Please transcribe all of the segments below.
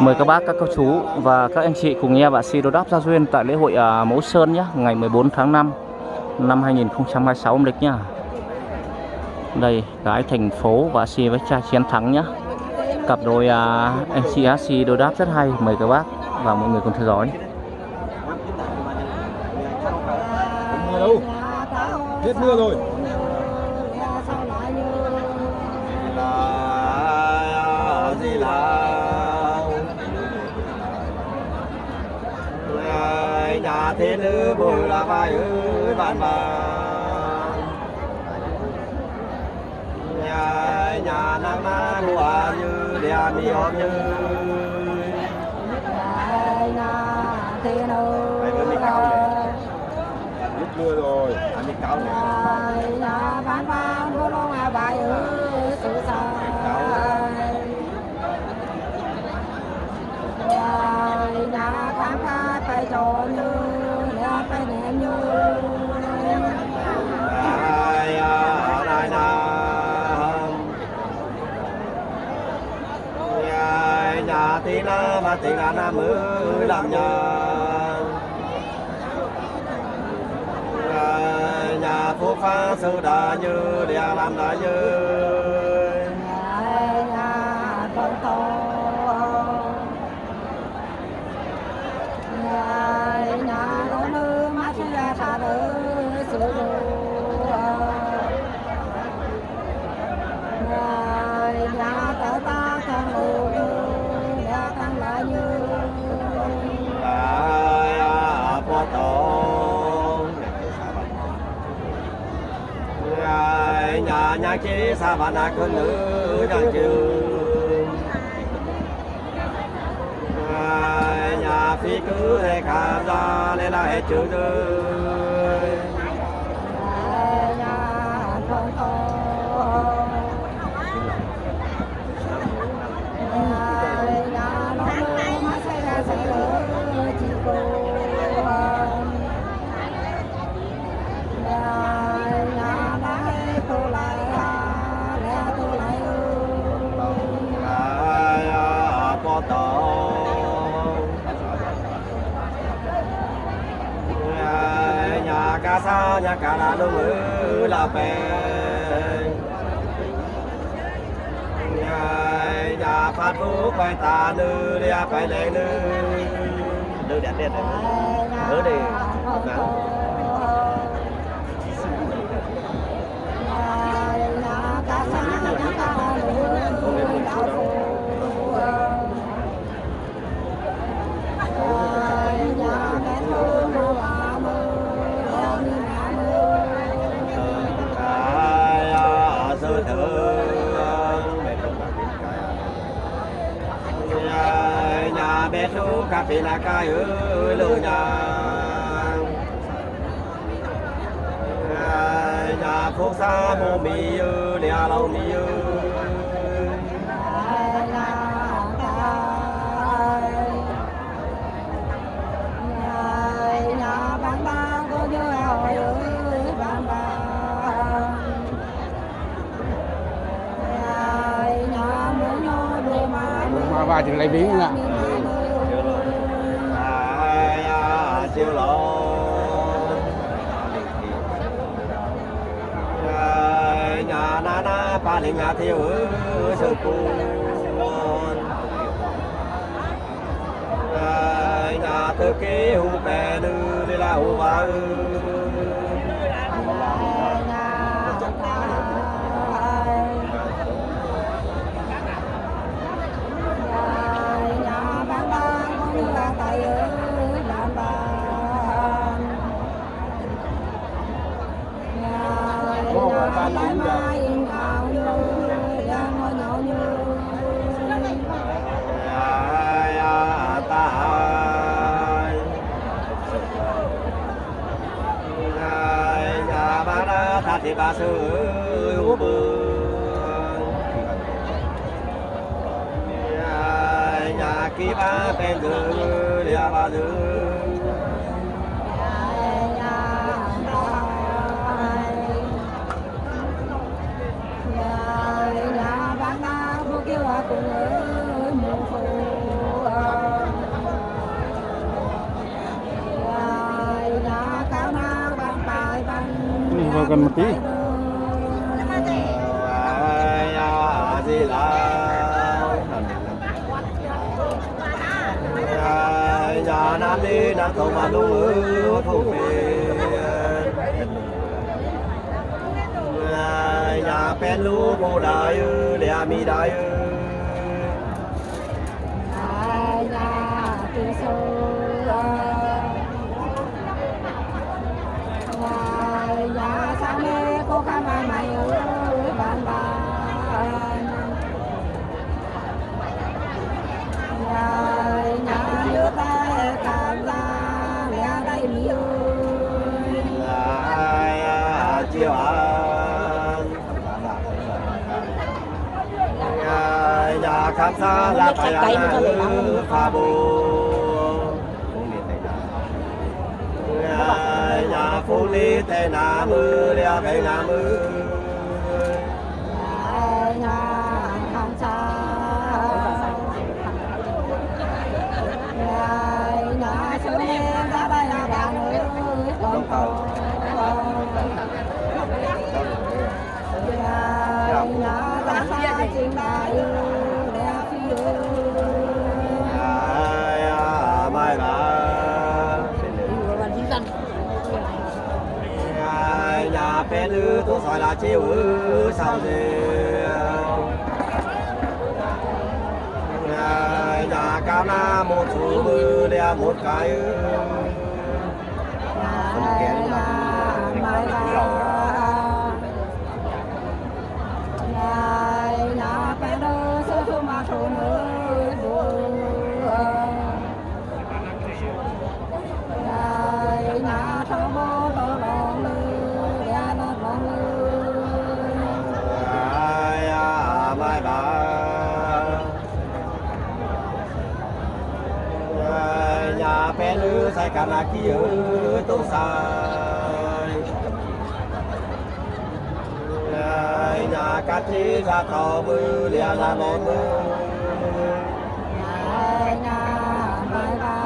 Mời các bác, các cô chú và các anh chị cùng nghe bà Si Đô Đáp Gia Duyên tại lễ hội Mẫu Sơn nhé, ngày 14 tháng 5 năm 2026 âm lịch nhá. Đây, gái thành phố và Si với trai chiến thắng nhá. Cặp đôi anh chị Si Đô Đáp rất hay, mời các bác và mọi người cùng theo dõi. Mưa đâu? Hết mưa rồi. Nhà thế nữ bồi là vai ơi bạn bà nhà nắng na mùa như đèo mi ôm như Hết mưa rồi. mình cao này nhà bán bán vô lo mà bài ơi sự sao nhà khám phá tay trò như để tay ném như nhà tí na mà tí na mới làm nhà phố pha sơ đà như đèo làm đà như nhà con to nhà nó mơ mắt ra xa đời sửa nhà tớ ta con lù như đã tăng lại như phố tổ nhà chế sa bà na con nữ nhà trường nhà phi cứ hay cả ra lên là hết chữ rồi nhà con to nhà nó mơ mắt ra sẽ lỡ chỉ cô nhà lại cô lại lẽ cô lại phố tổ nhà ca sa nhà cả là đúng là bè nhà phát phú bài ta nữ đi phải lên nữ đẹp đẹp nữ đi nhà bé chú cà phê là cái ơi lừa nhà phố xa mô mì ơi đèo lâu mì ơi nhà bán ba có nhớ hỏi ơi bán ba nhà muốn nhớ đồ mà Ba chừng lấy biến nè. chiều lộ nhà na na ba linh nhà thiếu sư cô nhà thư ký hú bè nữ đi là hú ba thì bà sư hú bự nhà ký ba bên dư đi ba dư nhà bán ba vô kêu cùng ơi gần một tí. Nhà nam đi nam thổ mà lưu thu phiền nhà bên lưu bồ đại lệ mi đại nhà sa mê cô ca mai mày ơi bạn bạn nhà như ta cảm ra lẽ đây mi ơi chiều ăn nhà khám xa là phải ăn pha bồ nhà phu lý thế nam mưa đeo cái nam mưa nhà không xa nhà sớm em ra đây là bạn ơi con cầu nhà ta xa trên đại đẹp phi mai bà nhà bé nữ tôi soi là chiều sao rêu nhà cam na một số mưa đeo một cái nhà bé nữ sơ sơ mà thổ nữ nhà thơ mô tô lòng lư đea nó lòng lư mai bà nhà bé nữ say cả là kia tô sai nhà cá chi ra tàu mưa lia ra món mưa nhà mai ba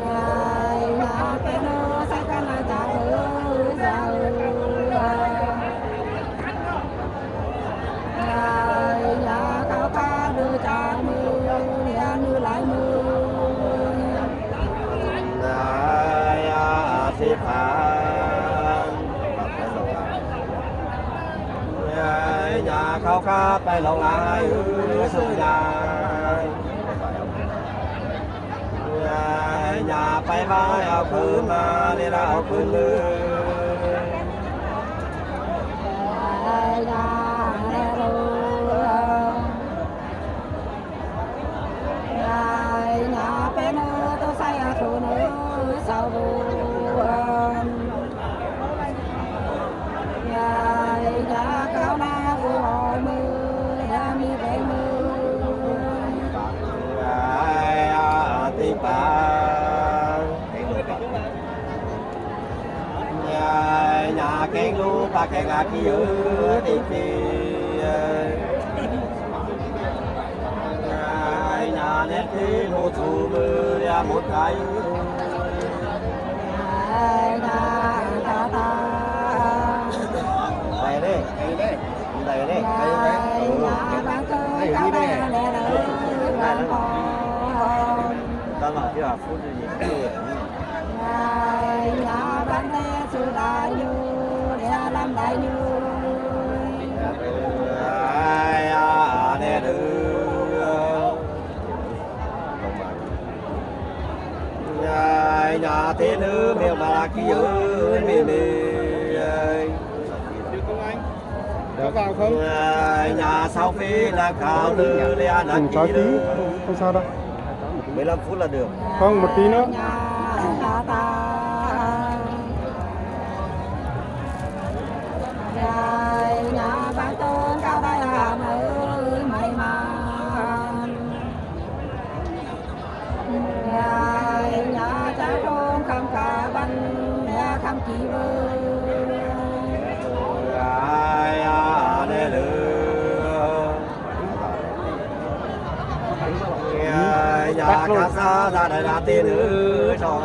nhà bé nữ say cả là cha ơi giàu nhà cao ca đưa cha mưa nhà như lại mưa xếp hàng nhà khao khát bay lòng ai xuôi dài nhà bay vai ao khứ mà đi ra ao khứ mưa nhà bé nữ tôi say thù nữ sao nhà cao na vô hồi mưa ra mi về mưa tí bà nhà cái lũ ba cái ngã kia đi nhà nét thì một thủ mưa ra một cái nhà ta ta đây đây đây đây nhà bạn tôi cao đây lẽ đời bạn con ta nói chứ là phút gì nhà bạn tê sự đại như để làm đại như nè nhà thế nữ miệng mà là kia mì Có vào không? nhà sau phi là khảo lư lia là Cho tí, không sao đâu. 15 phút là được. Không, một tí nữa. Nhà bạn tên cao đây là nơi mày mà nhà cha trôn khăm cả bánh nhà khăm chỉ vơi nhà cá xa ra đây là tiên nữ cho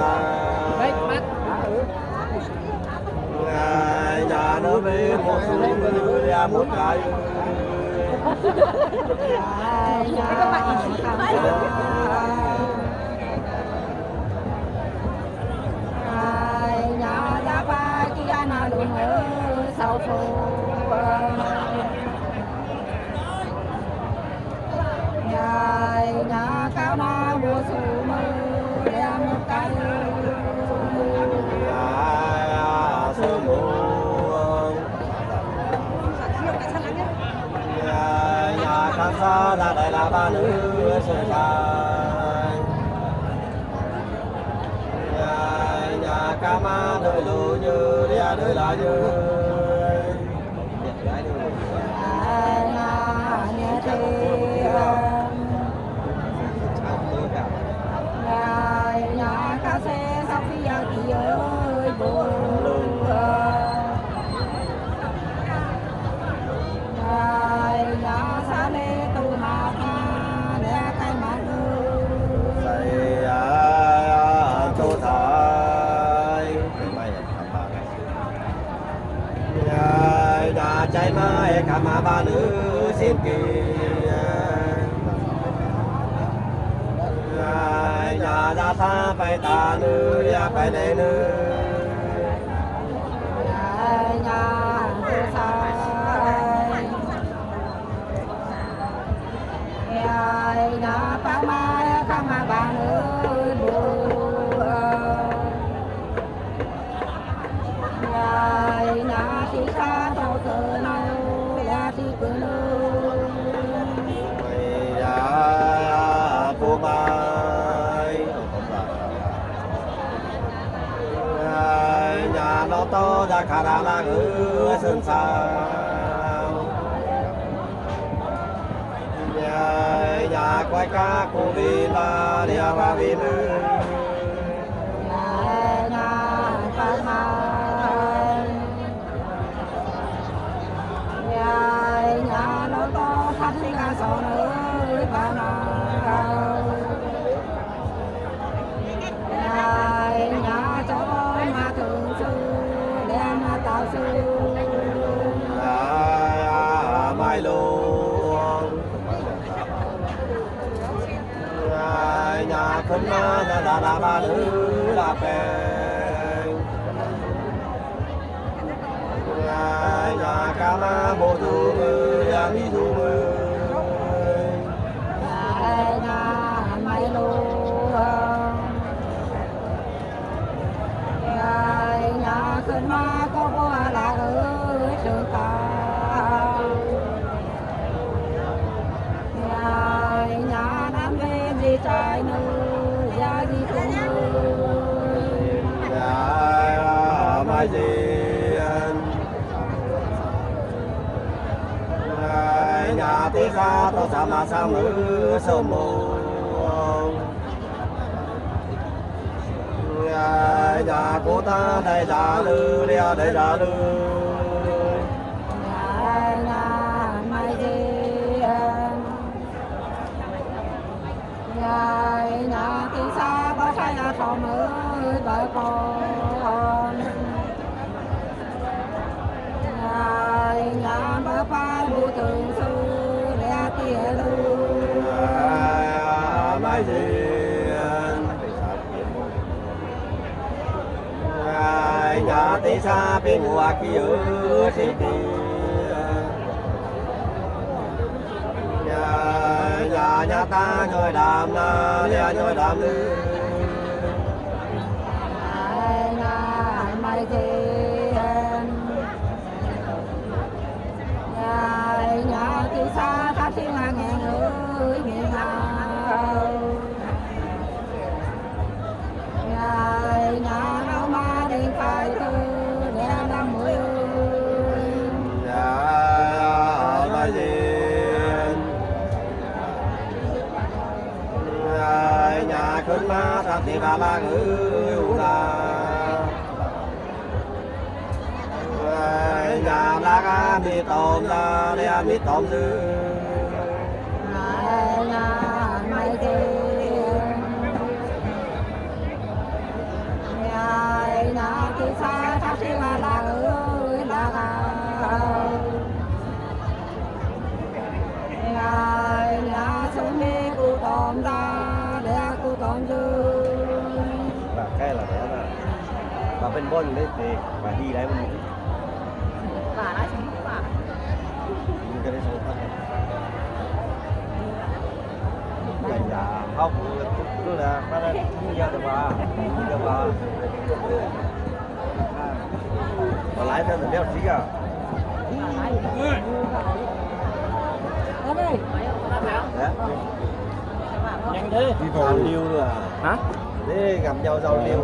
nhà nó về một số người ra một cái nhà ra ba kia nào luôn ở sau phố nhà cao na mùa xuân đem một cái sớm muộn nhà khán giả là đây là ba nữ sợi dài nhà ca ma đời lù như đi đời là như nhà ca xe sau khi chị ơi buồn nhà xa lê tu hà ta để cái mặt thầy tô thái nhà trái mai cả mà ba nữ xin kỳ nhà ra tha phải ta nữ ya phải này nữ nhà tu sai nhà ba ma cả mà ba nữ buồn nhà thì xa tao cờ nào nhà thì cờ nào cô mai nhà nó to ra khả ra là ngư sơn sao nhà quay cá cô đi ba đi ba đi nữ nhà ba ma nhà nó to phát sinh ra sổ nơi ba nào nhà cho mà thường sư đem tạo sư mai luôn nhà khấn ma là ba nữ là bèn nhà ca ma bộ thu mơ nhà mi thu mơ nhà mai luôn nhà khấn ma có qua là ở trường cao nhà nam về gì trái nơi gia gì cũng nhà mai gì nhà tí ra to sa ma sa mưa sớm muộn nhà cô ta đây ra lư đây ra lư nhà mai gì nhà tí xa có sai là thọ mới vợ con nhà bờ ba bu thường sư để tia lu mai gì nhà tí xa bên mùa kia thì nhà ta nhồi đàm na nhồi đàm lư nhà mai gì nhà tí xa ta thiên là ngàn ơi miền nào nhà đâu mà đi phải tư để năm mươi mai gì nhà khấn ma ta thì ba la ngữ nhà la ga mi tôm ra để mi tôm dư nhà mai tiền nhà tí xa ta thiên là ơi là và bên bôn đấy thì và đi đấy mình Bà nói chúng bà. cái đấy xong hết rồi dạ không cứ là nó không giao được mà và lái theo là đeo xí à Ở đây. Nhanh thế. Đi giao vào lưu nữa Hả? thế gặp nhau giao lưu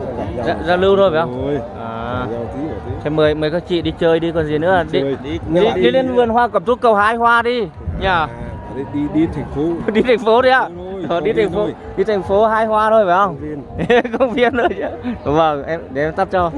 Giao lưu thôi phải không? rồi. À. Giao tí. Thế mời các chị đi chơi đi còn gì nữa. Đi Chơi. đi lên vườn hoa Cẩm Tú cầu hái hoa đi nhá. Đi thành phố. Đi thành phố đi ạ. Thôi, Đi thành phố, thôi. đi thành phố hái hoa thôi phải không? Công viên thôi chứ. Vâng, để em tắt cho.